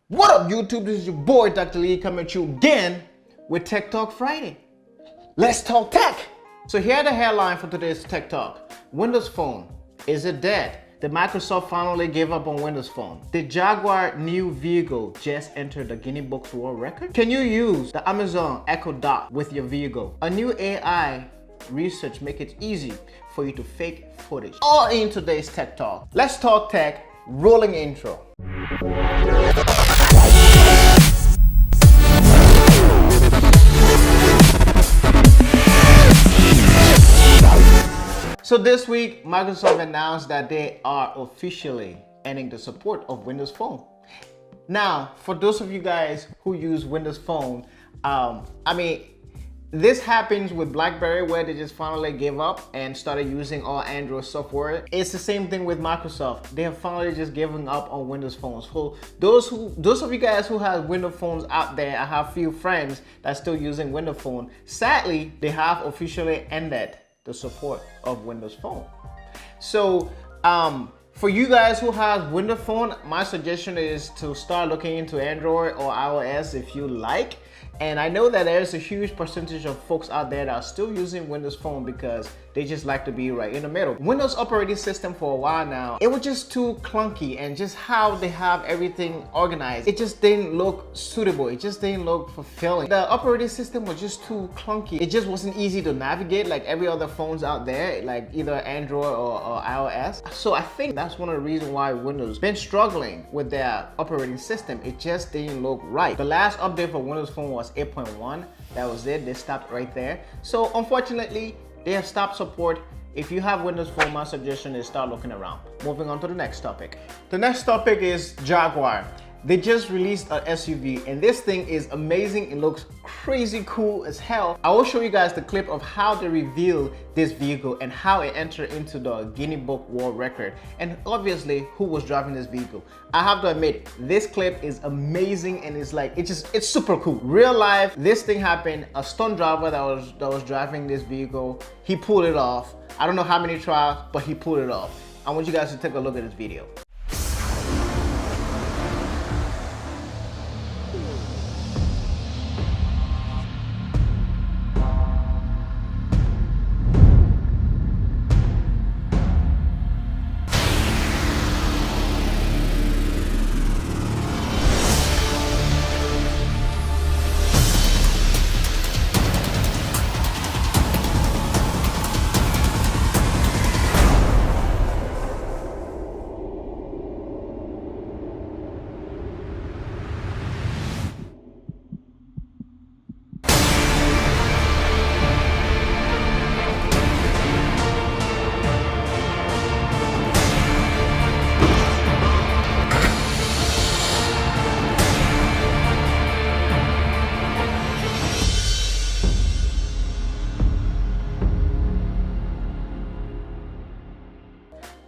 What up, YouTube? This is your boy, Dr. Lee, coming at you again with Tech Talk Friday. Let's talk tech. So here are the headline for today's Tech Talk. Windows Phone, is it dead? Did Microsoft finally give up on Windows Phone? Did Jaguar new vehicle just enter the Guinness Book World Record? Can you use the Amazon Echo Dot with your vehicle? A new AI research make it easy for you to fake footage. All in today's Tech Talk. Let's talk tech. Rolling intro. So this week, Microsoft announced that they are officially ending the support of Windows Phone. Now, for those of you guys who use Windows Phone, this happens with BlackBerry where they just finally gave up and started using all Android software. It's the same thing with Microsoft. They have finally just given up on Windows phones. So those of you guys who have Windows phones out there, I have few friends that's still using Windows Phone. Sadly, they have officially ended the support of Windows Phone. So for you guys who have Windows Phone, my suggestion is to start looking into Android or iOS if you like. And I know that there's a huge percentage of folks out there that are still using Windows Phone because they just like to be right in the middle. Windows operating system for a while now, it was just too clunky, and just how they have everything organized, it just didn't look suitable. It just didn't look fulfilling. The operating system was just too clunky. It just wasn't easy to navigate like every other phones out there, like either Android or iOS. So I think that's one of the reasons why Windows been struggling with their operating system. It just didn't look right. The last update for Windows Phone was 8.1. That was it. They stopped right there. So unfortunately, they have stopped support. If you have Windows Phone, my suggestion is start looking around. Moving on to the next topic. The next topic is Jaguar. They just released an SUV and this thing is amazing. It looks crazy cool as hell. I will show you guys the clip of how they reveal this vehicle and how it entered into the Guinness Book World Record, and obviously who was driving this vehicle. I have to admit, this clip is amazing and it's super cool. Real life, this thing happened. A stunt driver that was driving this vehicle, he pulled it off. I don't know how many trials, but he pulled it off. I want you guys to take a look at this video.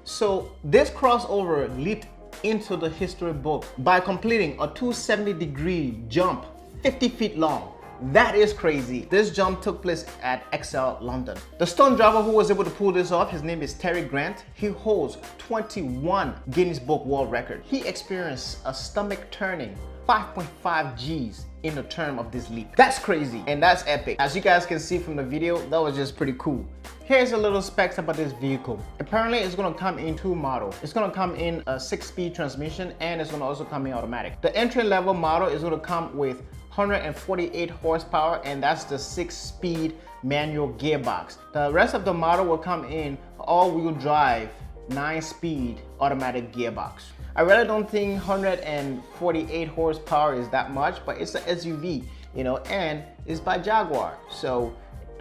So this crossover leaped into the history book by completing a 270-degree jump 50 feet long. That is crazy. This jump took place at Excel London. The stunt driver who was able to pull this off, his name is Terry Grant. He holds 21 Guinness Book World Record. He experienced a stomach turning 5.5 G's in the term of this leap. That's crazy and that's epic. As you guys can see from the video, that was just pretty cool. Here's a little specs about this vehicle. Apparently it's gonna come in two models. It's gonna come in a 6-speed transmission and it's gonna also come in automatic. The entry level model is gonna come with 148 horsepower and that's the 6-speed manual gearbox. The rest of the model will come in all-wheel drive 9-speed automatic gearbox. I really don't think 148 horsepower is that much, but it's an SUV, you know, and it's by Jaguar. So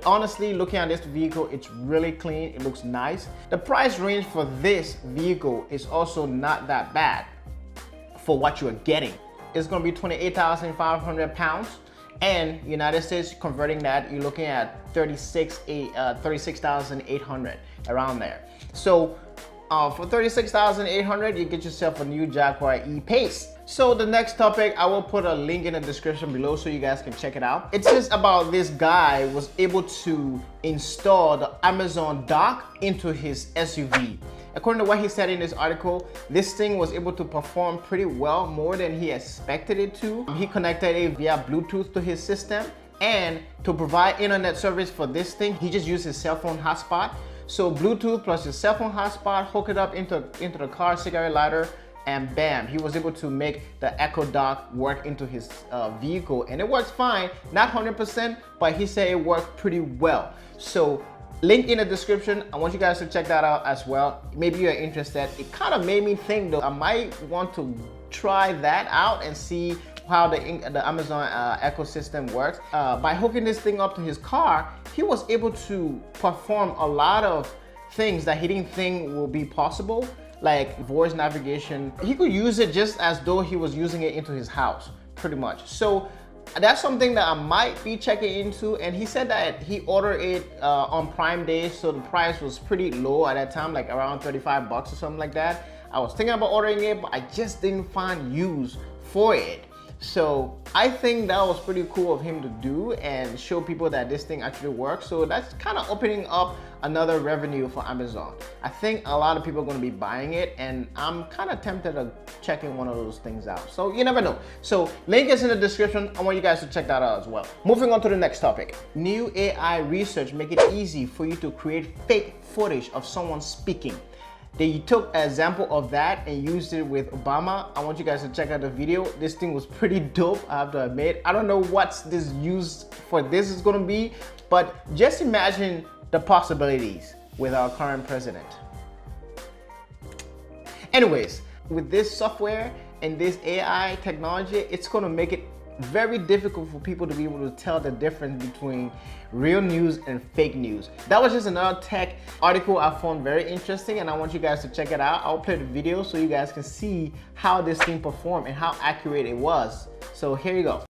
honestly, looking at this vehicle, it's really clean. It looks nice. The price range for this vehicle is also not that bad for what you're getting. It's gonna be 28,500 pounds. And United States, converting that, you're looking at 36,800, around there. So For $36,800, you get yourself a new Jaguar E-Pace. So the next topic, I will put a link in the description below so you guys can check it out. It's just about this guy was able to install the Amazon dock into his SUV. According to what he said in this article, this thing was able to perform pretty well, more than he expected it to. He connected it via Bluetooth to his system, and to provide internet service for this thing, he just used his cell phone hotspot. So Bluetooth plus his cell phone hotspot, hook it up into the car cigarette lighter, and bam, he was able to make the Echo Dock work into his vehicle, and it works fine. Not 100%, but he said it worked pretty well. So link in the description. I want you guys to check that out as well. Maybe you're interested. It kind of made me think though, I might want to try that out and see how the Amazon ecosystem works. By hooking this thing up to his car, he was able to perform a lot of things that he didn't think will be possible, like voice navigation. He could use it just as though he was using it into his house, pretty much. So that's something that I might be checking into. And he said that he ordered it on Prime Day, so the price was pretty low at that time, like around 35 bucks or something like that. I was thinking about ordering it, but I just didn't find use for it. So I think that was pretty cool of him to do and show people that this thing actually works. So that's kind of opening up another revenue for Amazon. I think a lot of people are going to be buying it, and I'm kind of tempted to check in one of those things out. So you never know. So link is in the description. I want you guys to check that out as well. Moving on to the next topic. New AI research make it easy for you to create fake footage of someone speaking. They took an example of that and used it with Obama. I want you guys to check out the video. This thing was pretty dope, I have to admit. I don't know what's this used for this is gonna be, but just imagine the possibilities with our current president. Anyways, with this software and this AI technology, it's gonna make it very difficult for people to be able to tell the difference between real news and fake news. That was just another tech article I found very interesting, and I want you guys to check it out. I'll play the video so you guys can see how this thing performed and how accurate it was. So here you go.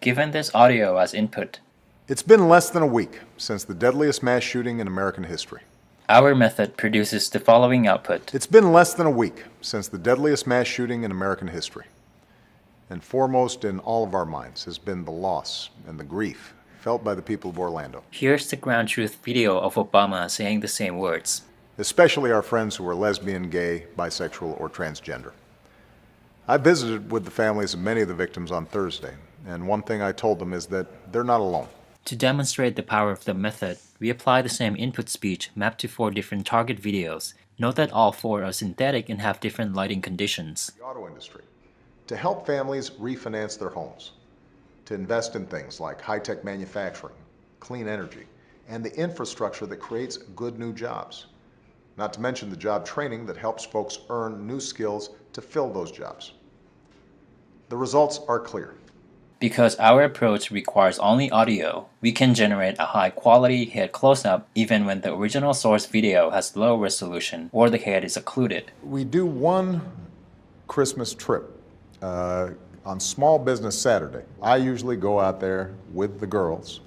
Given this audio as input, it's been less than a week since the deadliest mass shooting in American history. Our method produces the following output. It's been less than a week since the deadliest mass shooting in American history. And foremost in all of our minds has been the loss and the grief felt by the people of Orlando. Here's the ground truth video of Obama saying the same words. Especially our friends who are lesbian, gay, bisexual, or transgender. I visited with the families of many of the victims on Thursday, and one thing I told them is that they're not alone. To demonstrate the power of the method, we apply the same input speech mapped to 4 different target videos. Note that all 4 are synthetic and have different lighting conditions. The auto industry. To help families refinance their homes, to invest in things like high-tech manufacturing, clean energy, and the infrastructure that creates good new jobs. Not to mention the job training that helps folks earn new skills to fill those jobs. The results are clear. Because our approach requires only audio, we can generate a high-quality head close-up even when the original source video has low resolution or the head is occluded. We do one Christmas trip on Small Business Saturday. I usually go out there with the girls,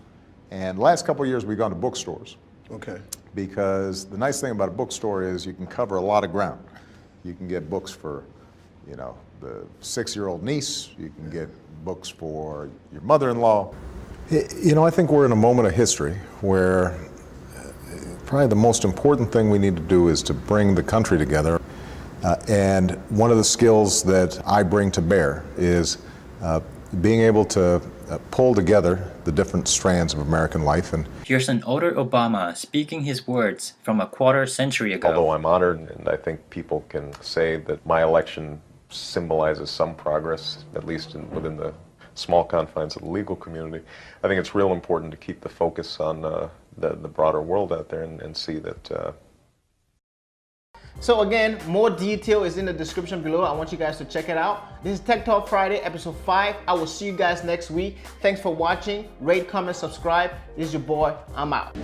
and the last couple of years we've gone to bookstores. Okay. Because the nice thing about a bookstore is you can cover a lot of ground. You can get books for, you know, the 6-year-old niece, you can get books for your mother-in-law. You know, I think we're in a moment of history where probably the most important thing we need to do is to bring the country together. And one of the skills that I bring to bear is being able to pull together the different strands of American life. And here's an older Obama speaking his words from a quarter century ago. Although I'm honored, and I think people can say that my election symbolizes some progress, at least within the small confines of the legal community, I think it's real important to keep the focus on the broader world out there and see that So again, more detail is in the description below. I want you guys to check it out. This is Tech Talk Friday, episode 5. I will see you guys next week. Thanks for watching. Rate, comment, subscribe. This is your boy. I'm out.